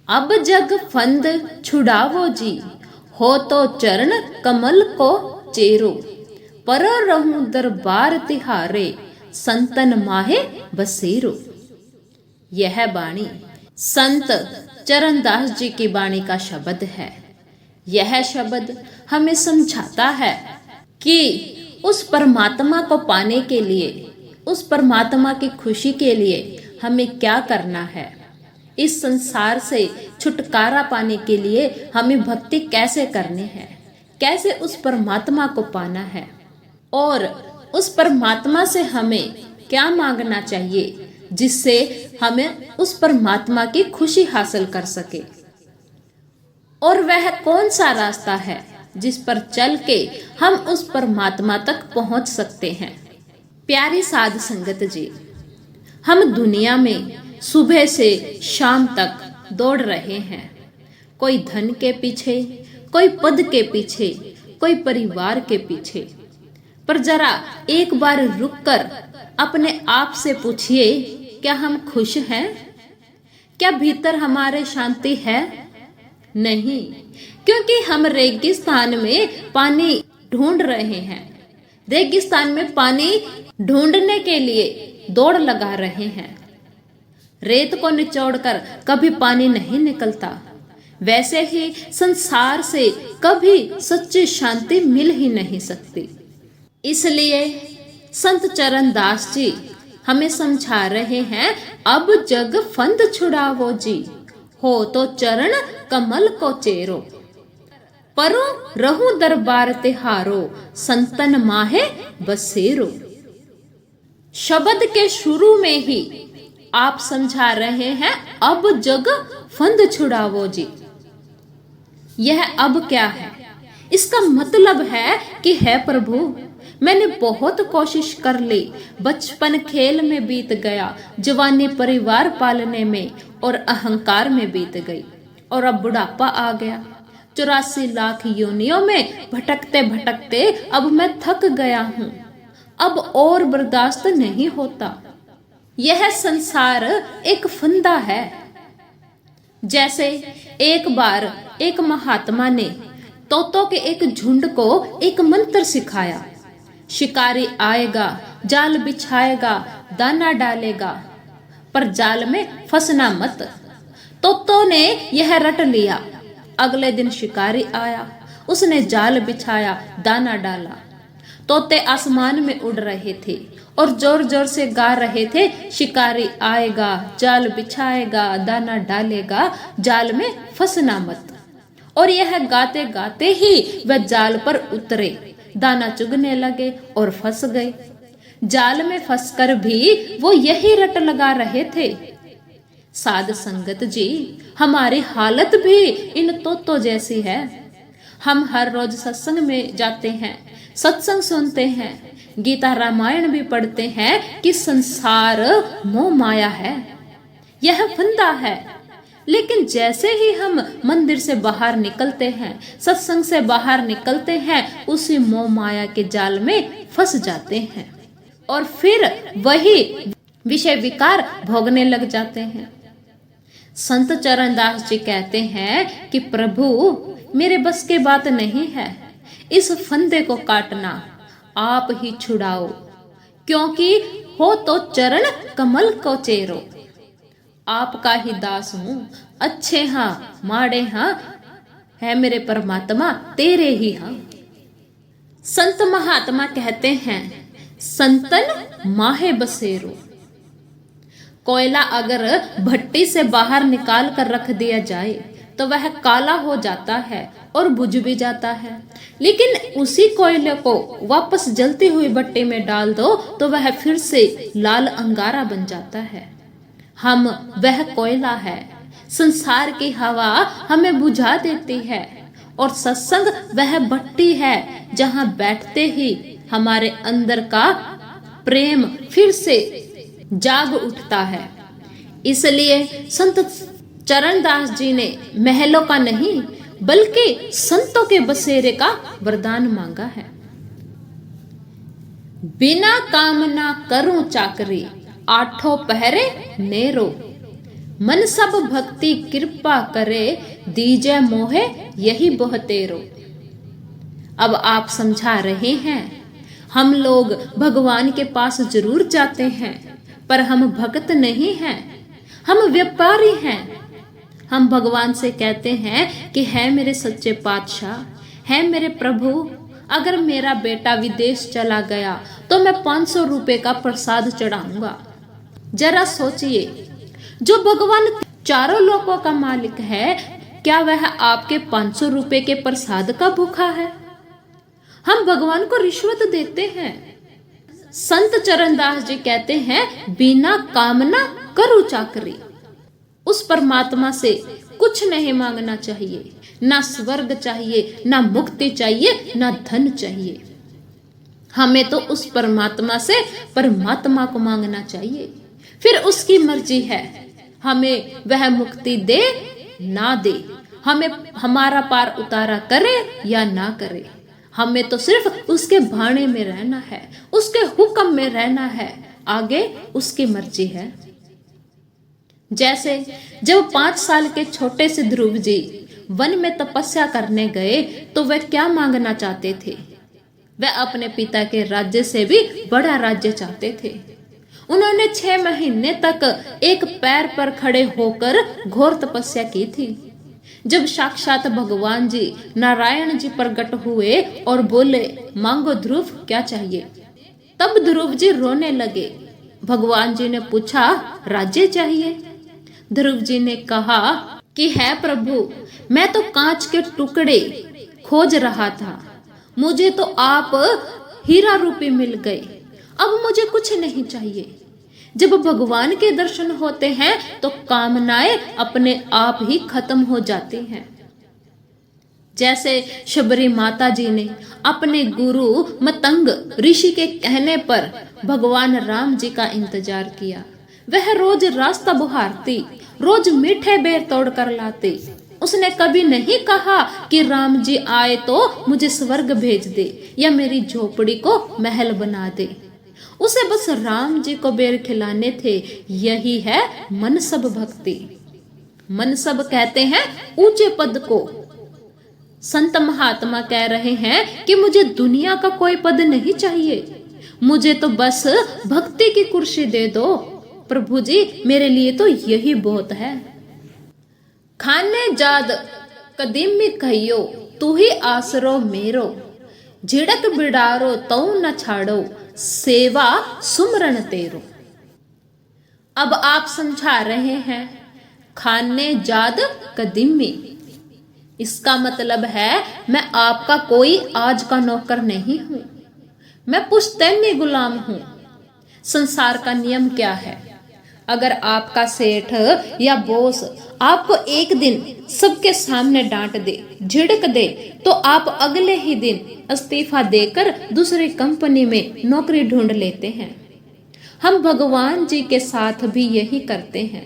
अब जग फंद छुड़ावो जी, हो तो चरण कमल को चेरो। परो रहूं दरबार तिहारे, संतन माहे बसेरो। यह बाणी संत चरणदास जी की बाणी का शब्द है। यह शब्द हमें समझाता है कि उस परमात्मा को पाने के लिए, उस परमात्मा की खुशी के लिए हमें क्या करना है। इस संसार से छुटकारा पाने के लिए हमें भक्ति कैसे करनी है, कैसे उस परमात्मा को पाना है और उस परमात्मा से हमें क्या मांगना चाहिए जिससे हमें उस परमात्मा की खुशी हासिल कर सके। और वह कौन सा रास्ता है जिस पर चल के हम उस परमात्मा तक पहुंच सकते हैं। प्यारी साध संगत जी, हम दुनिया में सुबह से शाम तक दौड़ रहे हैं। कोई धन के पीछे, कोई पद के पीछे, कोई परिवार के पीछे। पर जरा एक बार रुककर अपने आप से पूछिए, क्या हम खुश हैं? क्या भीतर हमारे शांति है? नहीं, क्योंकि हम रेगिस्तान में पानी ढूंढ रहे हैं। रेगिस्तान में पानी ढूंढने के लिए दौड़ लगा रहे हैं। रेत को निचोड़कर कभी पानी नहीं निकलता। वैसे ही संसार से कभी सच्ची शांति मिल ही नहीं सकती। इसलिए संत चरणदास जी हमें समझा रहे हैं, अब जग फंद छुड़ावो जी, हो तो चरण कमल को चेरो। परो रहूं दरबार तिहारो, संतन माहे बसेरो। शब्द के शुरू में ही आप समझा रहे हैं, अब जग फंद छुड़ावो जी। यह अब क्या है? इसका मतलब है कि है प्रभु, मैंने बहुत कोशिश कर ली, बचपन खेल में बीत गया, जवानी परिवार पालने में और अहंकार में बीत गई, और अब बुढ़ापा आ गया। 84 लाख योनियों में भटकते भटकते अब मैं थक गया हूँ। अब और बर्दाश्त नहीं होता। यह संसार एक फंदा है। जैसे एक बार एक महात्मा ने तोतों के एक झुंड को एक मंत्र सिखाया। शिकारी आएगा, जाल बिछाएगा, दाना डालेगा, पर जाल में फंसना मत। तोतों ने यह रट लिया। अगले दिन शिकारी आया, उसने जाल बिछाया, दाना डाला। तोते आसमान में उड़ रहे थे और जोर जोर से गा रहे थे, शिकारी आएगा, जाल बिछाएगा, दाना डालेगा, जाल में फंसना मत। और यह गाते गाते ही वह जाल पर उतरे, दाना चुगने लगे और फंस गए। जाल में फंसकर भी वो यही रट लगा रहे थे। साध संगत जी, हमारी हालत भी इन तोतों जैसी है। हम हर रोज सत्संग में जाते हैं, सत्संग सुनते हैं, गीता रामायण भी पढ़ते हैं कि संसार मोह माया है, यह फंदा है। लेकिन जैसे ही हम मंदिर से बाहर निकलते हैं, सत्संग से बाहर निकलते हैं, उसी मोह माया के जाल में फंस जाते हैं और फिर वही विषय विकार भोगने लग जाते हैं। संत चरणदास जी कहते हैं कि प्रभु, मेरे बस के बात नहीं है, इस फंदे को काटना, आप ही छुड़ाओ, क्योंकि हो तो चरण कमल को चेरो। आपका ही दास हूं, अच्छे हाँ माड़े हाँ, है मेरे परमात्मा तेरे ही हाँ। संत महात्मा कहते हैं, संतन माहे बसेरो। कोयला अगर भट्टी से बाहर निकाल कर रख दिया जाए तो वह काला हो जाता है और बुझ भी जाता है। लेकिन उसी कोयले को वापस जलती हुई भट्टी में डाल दो तो वह फिर से लाल अंगारा बन जाता है। हम वह कोयला है। संसार की हवा हमें बुझा देती है और सत्संग वह भट्टी है जहां बैठते ही हमारे अंदर का प्रेम फिर से जाग उठता है। इसलिए संत चरणदास जी ने महलों का नहीं बल्कि संतों के बसेरे का वरदान मांगा है। बिना कामना करूं चाकरी, आठों पहरे नेरो। मन सब भक्ति कृपा करे, दीजै मोहे यही बहुतेरो। अब आप समझा रहे हैं, हम लोग भगवान के पास जरूर जाते हैं, पर हम भक्त नहीं हैं, हम व्यापारी हैं। हम भगवान से कहते हैं कि है मेरे सच्चे पातशाह, है मेरे प्रभु, अगर मेरा बेटा विदेश चला गया तो मैं 500 रुपए का प्रसाद चढ़ाऊंगा। जरा सोचिए, जो भगवान चारों लोकों का मालिक है, क्या वह आपके 500 रुपए के प्रसाद का भूखा है? हम भगवान को रिश्वत देते हैं। संत चरणदास जी कहते हैं, बिना कामना करूं चाकरी। उस परमात्मा से कुछ नहीं मांगना चाहिए, ना स्वर्ग चाहिए, ना मुक्ति चाहिए, ना धन चाहिए। हमें तो उस परमात्मा से परमात्मा को मांगना चाहिए। फिर उसकी मर्जी है, हमें वह मुक्ति दे ना दे, हमें हमारा पार उतारा करे या ना करे। हमें तो सिर्फ उसके भाने में रहना है, उसके हुक्म में रहना है, आगे उसकी मर्जी है। जैसे जब 5 साल के छोटे से ध्रुव जी वन में तपस्या करने गए तो वह क्या मांगना चाहते थे? वह अपने पिता के राज्य से भी बड़ा राज्य चाहते थे। उन्होंने 6 महीने तक एक पैर पर खड़े होकर घोर तपस्या की थी। जब साक्षात भगवान जी नारायण जी प्रकट हुए और बोले, मांगो ध्रुव, क्या चाहिए? तब ध्रुव जी रोने लगे। भगवान जी ने पूछा, राज्य चाहिए? ध्रुव जी ने कहा कि है प्रभु, मैं तो कांच के टुकड़े खोज रहा था, मुझे तो आप हीरा रूपी मिल गए, अब मुझे कुछ नहीं चाहिए। जब भगवान के दर्शन होते हैं तो कामनाएं अपने आप ही खत्म हो जाती हैं। जैसे शबरी माता जी ने अपने गुरु मतंग ऋषि के कहने पर भगवान राम जी का इंतजार किया। वह रोज रास्ता बुहारती, रोज मीठे बेर तोड़ कर लाती। उसने कभी नहीं कहा कि राम जी आए तो मुझे स्वर्ग भेज दे या मेरी झोपड़ी को महल बना दे। उसे बस राम जी को बेर खिलाने थे। यही है मनसब भक्ति। मनसब कहते हैं ऊंचे पद को। संत महात्मा कह रहे हैं कि मुझे दुनिया का कोई पद नहीं चाहिए, मुझे तो बस भक्ति की कुर्सी दे दो। प्रभु जी, मेरे लिए तो यही बहुत है। खाने जाद कदीमी कहियो, तू ही आसरो मेरो, झिड़क बिडारो तो न छाड़ो, सेवा सुमरण तेरो। अब आप समझा रहे हैं, खाने जाद कदीमी, इसका मतलब है मैं आपका कोई आज का नौकर नहीं हूं, मैं पुश्तैनी गुलाम हूं। संसार का नियम क्या है? अगर आपका सेठ या बॉस आपको एक दिन सबके सामने डांट दे, झिड़क दे, तो आप अगले ही दिन इस्तीफा देकर दूसरी कंपनी में नौकरी ढूंढ लेते हैं। हम भगवान जी के साथ भी यही करते हैं।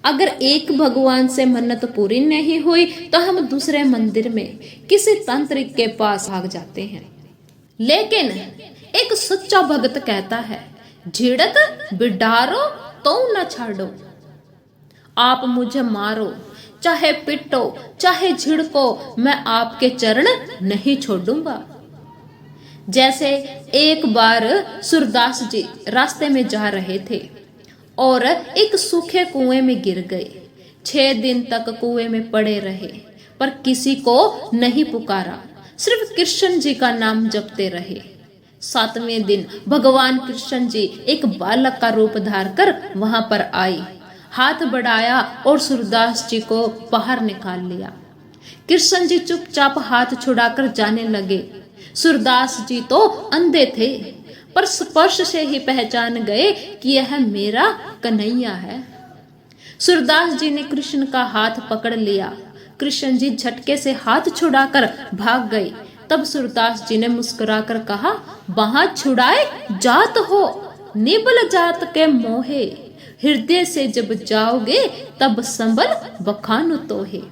अगर एक भगवान से मन्नत पूरी नहीं हुई तो हम दूसरे मंदिर में किसी तांत्रिक के पास भाग जाते हैं। लेकिन एक सच्चा भक्त कहता है, झिड़क बिडारो तो न छाड़ो। आप मुझे मारो, चाहे पिटो, चाहे झिड़को, मैं आपके चरण नहीं छोड़ूंगा। जैसे एक बार सूरदास जी रास्ते में जा रहे थे और एक सूखे कुएं में गिर गए। 6 दिन तक कुएं में पड़े रहे पर किसी को नहीं पुकारा, सिर्फ कृष्ण जी का नाम जपते रहे। 7वें दिन भगवान कृष्ण जी एक बालक का रूप धार कर वहां पर आए, हाथ बढ़ाया और सूरदास जी को बाहर निकाल लिया। कृष्ण जी चुपचाप हाथ छुड़ाकर जाने लगे। सूरदास जी तो अंधे थे पर स्पर्श से ही पहचान गए कि यह मेरा कन्हैया है। सूरदास जी ने कृष्ण का हाथ पकड़ लिया। कृष्ण जी झटके से हाथ छुड़ाकर भाग गए। तब सूरदास जी ने मुस्कुराकर कहा, बाहां छुड़ाए जात हो, निबल जात के मोहे, हृदय से जब जाओगे तब संबल बखानु तो है।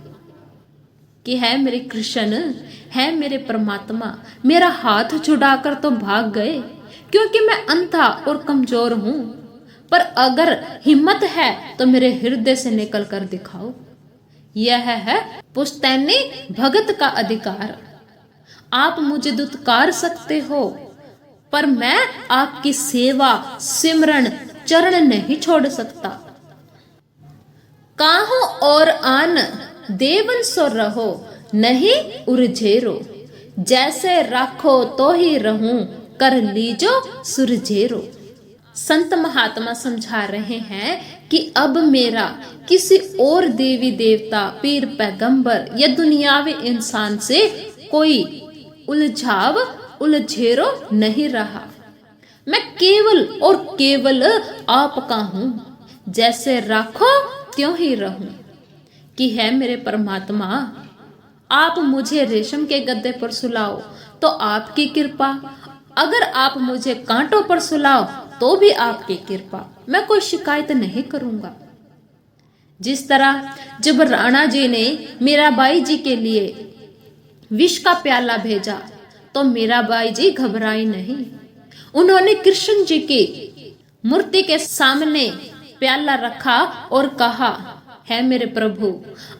कि है मेरे कृष्ण, है मेरे परमात्मा, मेरा हाथ छुड़ाकर तो भाग गए क्योंकि मैं अंधा और कमजोर हूं। पर अगर हिम्मत है तो मेरे हृदय से निकल कर दिखाओ। यह है पुश्तैनी भगत का अधिकार। आप मुझे दुत्कार सकते हो, पर मैं आपकी सेवा सिमरन चरण नहीं छोड़ सकता। काहू और आन देवन सो रहो, नहीं उर्झेरो। जैसे राखो तो ही रहूं, कर लीजो सुरझेरो। संत महात्मा समझा रहे हैं कि अब मेरा किसी और देवी देवता, पीर, पैगंबर या दुनियावी इंसान से कोई उलझाव उलझेरो नहीं रहा। मैं केवल और केवल आपका हूं। जैसे राखो त्यों ही रहूं। कि है मेरे परमात्मा, आप मुझे रेशम के गद्दे पर सुलाओ तो आपकी कृपा, अगर आप मुझे कांटों पर सुलाओ तो भी आपकी कृपा। मैं कोई शिकायत नहीं करूंगा। जिस तरह जब राणा जी ने मीराबाई जी के लिए विष का प्याला भेजा तो मीराबाई जी घबराई नहीं। उन्होंने कृष्ण जी की मूर्ति के सामने प्याला रखा और कहा, है मेरे प्रभु,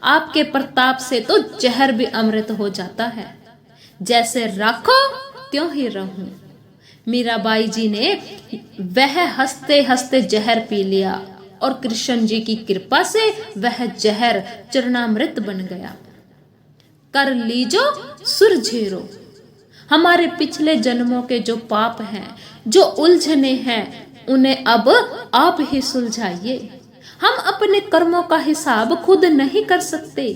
आपके प्रताप से तो जहर भी अमृत हो जाता है। जैसे राखो त्यों ही रहूं। मीराबाई जी ने वह हंसते हंसते जहर पी लिया और कृष्ण जी की कृपा से वह जहर चरणामृत बन गया। कर लीजो सुरझेरो। हमारे पिछले जन्मों के जो पाप हैं, जो उलझने हैं, उन्हें अब आप ही सुलझाइए। हम अपने कर्मों का हिसाब खुद नहीं कर सकते।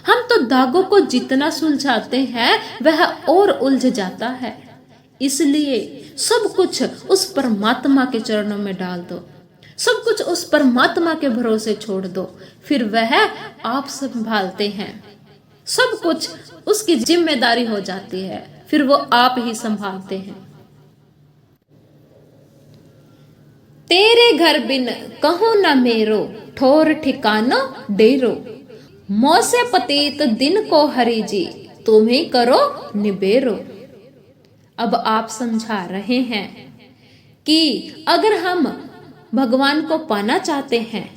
हम तो दागों को जितना सुलझाते हैं वह और उलझ जाता है। इसलिए सब कुछ उस परमात्मा के चरणों में डाल दो, सब कुछ उस परमात्मा के भरोसे छोड़ दो, फिर वह आप संभालते हैं। सब कुछ उसकी जिम्मेदारी हो जाती है, फिर वो आप ही संभालते हैं। तेरे घर बिन कहूं न मेरो, ठोर ठिकानो डेरो। मौसे पतित दिन को हरि जी, तुम्हें करो निबेरो। अब आप समझा रहे हैं कि अगर हम भगवान को पाना चाहते हैं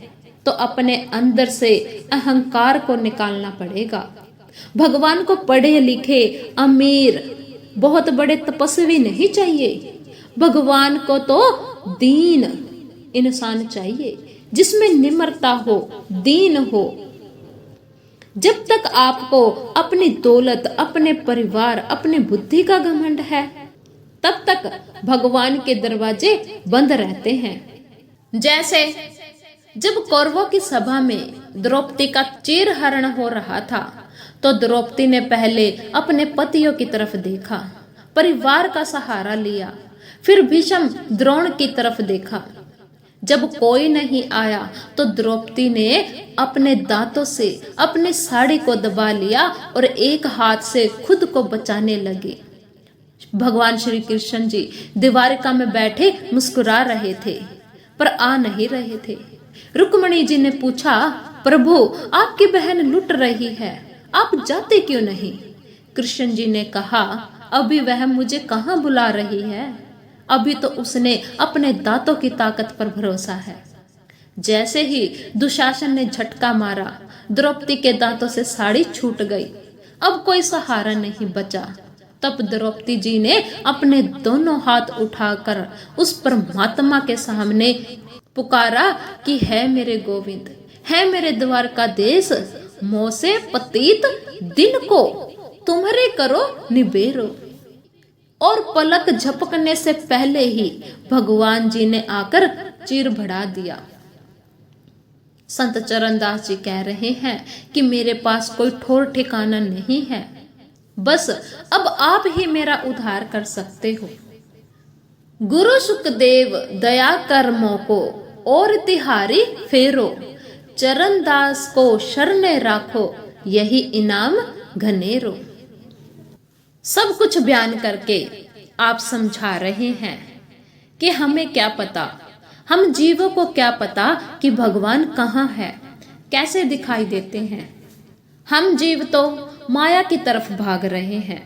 तो अपने अंदर से अहंकार को निकालना पड़ेगा। भगवान को पढ़े लिखे, अमीर, बहुत बड़े तपस्वी नहीं चाहिए। भगवान को तो दीन इंसान चाहिए, जिसमें निम्रता हो, दीन हो। जब तक आपको अपनी दौलत, अपने परिवार, अपने बुद्धि का घमंड है, तब तक भगवान के दरवाजे बंद रहते हैं। जैसे जब कौरवों की सभा में द्रौपदी का चीरहरण हो रहा था तो द्रौपदी ने पहले अपने पतियों की तरफ देखा, परिवार का सहारा लिया, फिर भीष्म द्रोण की तरफ देखा। जब कोई नहीं आया तो द्रौपदी ने अपने दांतों से अपनी साड़ी को दबा लिया और एक हाथ से खुद को बचाने लगी। भगवान श्री कृष्ण जी द्वारिका में बैठे मुस्कुरा रहे थे पर आ नहीं रहे थे। रुक्मणी जी ने पूछा, प्रभु आपकी बहन लुट रही है, आप जाते क्यों नहीं? कृष्ण जी ने कहा, अभी वह मुझे कहाँ बुला रही है, अभी तो उसने अपने दांतों की ताकत पर भरोसा है। जैसे ही दुशासन ने झटका मारा, द्रौपदी के दांतों से साड़ी छूट गई। अब कोई सहारा नहीं बचा। तब द्रौपदी जी ने अपने दोनों हाथ उठाकर उस परमात्मा के सामने पुकारा कि है मेरे गोविंद, है मेरे द्वारकाधीश, मौसे पतित दिन को तुम्हारे करो निबेरो। और पलक झपकने से पहले ही भगवान जी ने आकर चीर बढ़ा दिया। संत चरणदास जी कह रहे हैं कि मेरे पास कोई ठोर ठिकाना नहीं है, बस अब आप ही मेरा उद्धार कर सकते हो। गुरु सुखदेव दया कर्मों को और तिहारी फेरो, चरणदास को शरणे राखो, यही इनाम घनेरो। सब कुछ बयान करके आप समझा रहे हैं कि हमें क्या पता, हम जीवों को क्या पता कि भगवान कहाँ है, कैसे दिखाई देते हैं। हम जीव तो माया की तरफ भाग रहे हैं।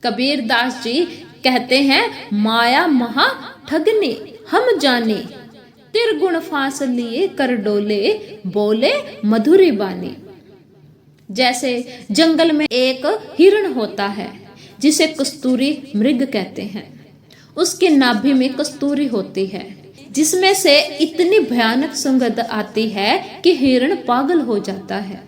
कबीर दास जी कहते हैं, माया महा ठगनी, हम जाने, त्रिगुण फांस लिए कर डोले, बोले मधुरी बानी। जैसे जंगल में एक हिरण होता है जिसे कस्तूरी मृग कहते हैं। उसके नाभि में कस्तूरी होती है जिसमें से इतनी भयानक सुगंध आती है कि हिरण पागल हो जाता है।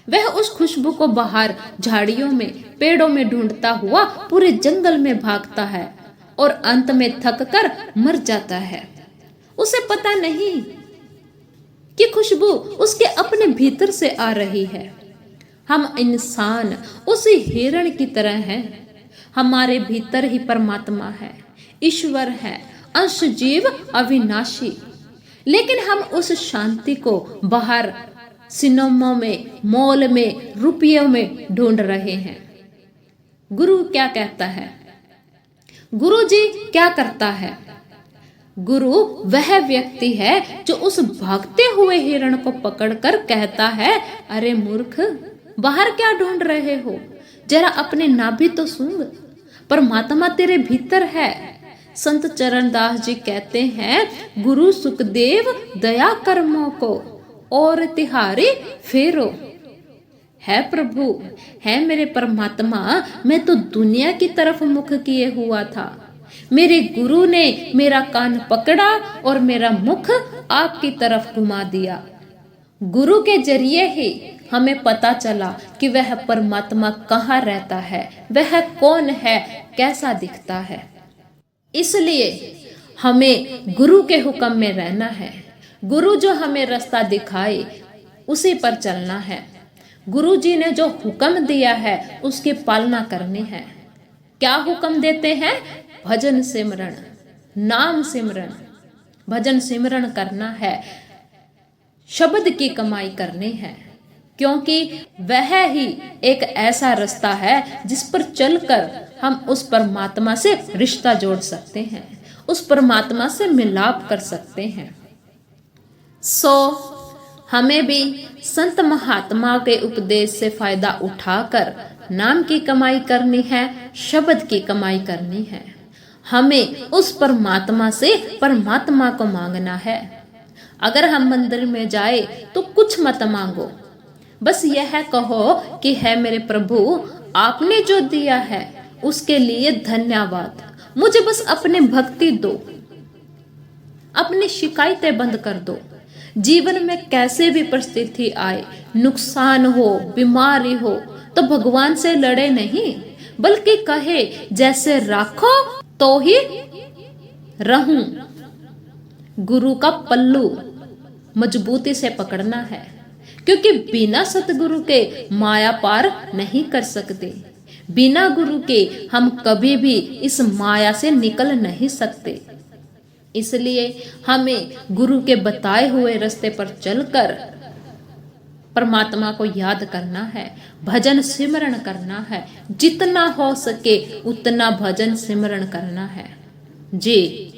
वह उस खुशबू को बाहर झाड़ियों में, पेड़ों में ढूंढता हुआ पूरे जंगल में भागता है और अंत में थक कर मर जाता है। उसे पता नहीं कि खुशबू उसके अपने भीतर से आ रही है। हम इंसान उसी हिरण की तरह हैं। हमारे भीतर ही परमात्मा है, ईश्वर है, अंश जीव अविनाशी। लेकिन हम उस शांति को बाहर सिनेमों में, मॉल में, रुपयों में ढूंढ रहे हैं। गुरु क्या कहता है? गुरु जी क्या करता है? गुरु वह व्यक्ति है जो उस भागते हुए हिरण को पकड़कर कहता है, अरे मूर्ख, बाहर क्या ढूंढ रहे हो? जरा अपने नाभि तो सूंघ, परमात्मा तेरे भीतर है। संत चरणदास जी कहते हैं, गुरु सुखदेव दया कर्मों को और तिहारी फेरो। है प्रभु, है मेरे परमात्मा, मैं तो दुनिया की तरफ मुख किए हुआ था। मेरे गुरु ने मेरा कान पकड़ा और मेरा मुख आपकी तरफ घुमा दिया। गुरु के जरिए ही हमें पता चला कि वह परमात्मा कहाँ रहता है, वह कौन है, कैसा दिखता है। इसलिए हमें गुरु के हुक्म में रहना है। गुरु जो हमें रास्ता दिखाए उसी पर चलना है। गुरु जी ने जो हुक्म दिया है उसकी पालना करनी है। क्या हुक्म देते हैं? भजन सिमरन, नाम सिमरन, भजन सिमरन करना है, शब्द की कमाई करनी है, क्योंकि वह ही एक ऐसा रास्ता है जिस पर चलकर हम उस परमात्मा से रिश्ता जोड़ सकते हैं, उस परमात्मा से मिलाप कर सकते हैं। हमें भी संत महात्मा के उपदेश से फायदा उठाकर नाम की कमाई करनी है, शब्द की कमाई करनी है। हमें उस परमात्मा से परमात्मा को मांगना है। अगर हम मंदिर में जाए तो कुछ मत मांगो, बस यह कहो कि है मेरे प्रभु, आपने जो दिया है उसके लिए धन्यवाद। मुझे बस अपने भक्ति दो, अपनी शिकायतें बंद कर दो। जीवन में कैसे भी परिस्थिति आए, नुकसान हो, बीमारी हो, तो भगवान से लड़े नहीं, बल्कि कहे जैसे राखो तो ही रहूं। गुरु का पल्लू मजबूती से पकड़ना है, क्योंकि बिना सतगुरु के माया पार नहीं कर सकते। बिना गुरु के हम कभी भी इस माया से निकल नहीं सकते। इसलिए हमें गुरु के बताए हुए रास्ते पर चलकर परमात्मा को याद करना है, भजन सिमरन करना है। जितना हो सके उतना भजन सिमरन करना है। जी।